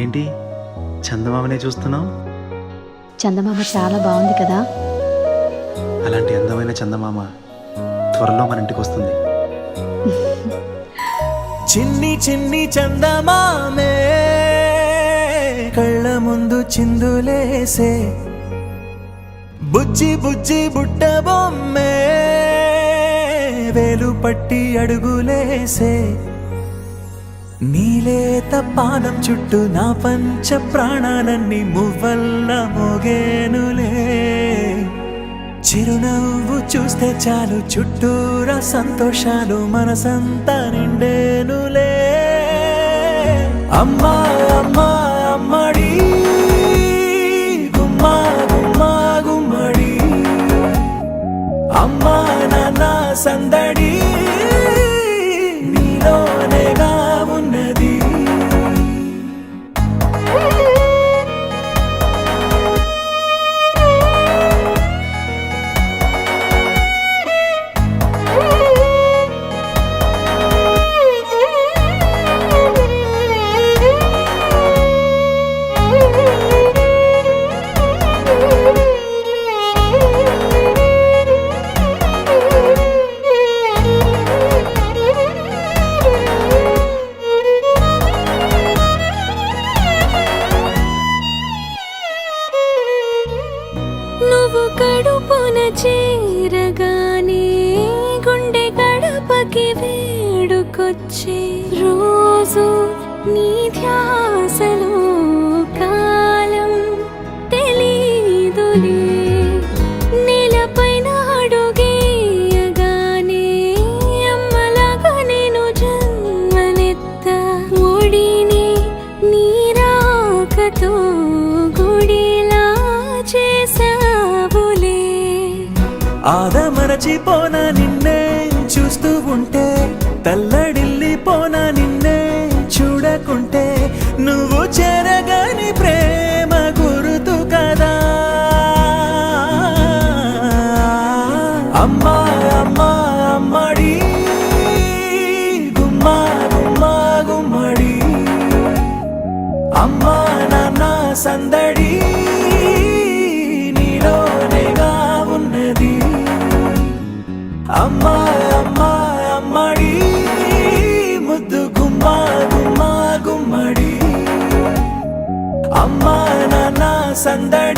ఏంటి చందమామనే చూస్తున్నావు? చందమామ చాలా బాగుంది కదా. అలాంటి అందమైన చందమామ త్వరలో మన ఇంటికి వస్తుంది. చిన్ని చిన్ని చందమామే కళ్ళ ముందు చిందులేసే, బుజ్జి బుజ్జి బుట్ట బొమ్మే వేలు పట్టి అడుగులేసే, నీలేత పాదం చుట్టూ నా పంచ ప్రాణాలన్నీ మువ్వల్ల మోగేనులే. చిరునవ్వు చూస్తే చాలు చుట్టూరా సంతోషాలు మనసంతా నిండేనులే. అమ్మా అమ్మా అమ్మడి గుమ్మా గుమ్మా గుమ్మడి, అమ్మా నాన్న సందడి నీలోనేగా ఉన్నది. నువ్వు కడుపున చేరగానే గుండె గడపకి వేడుకొచ్చే, రోజు నీ ధ్యాసలో కాలం తెలీదులే. నేలపైన అడుగేయగానే అమ్మలాగా నేను జన్మనెత్త, ఒడిని నీ రాకతో గుడిలా చేసావులే. ఆదమరచిపోనా నిన్నే చూస్తూ ఉంటే, తల్లడిల్లిపోనా నిన్నే చూడకుంటే, నువ్వు చెరగని ప్రేమ గుర్తు కదా. అమ్మా అమ్మా అమ్మడి గుమ్మా గుమ్మా గుమ్మడి, అమ్మా నాన్న సందడి నీలోనేగా ఉన్నది. అమ్మా అమ్మా అమ్మడి ముద్దు గుమ్మా గుమ్మా గుమ్మడి, అమ్మా నాన్న సందడి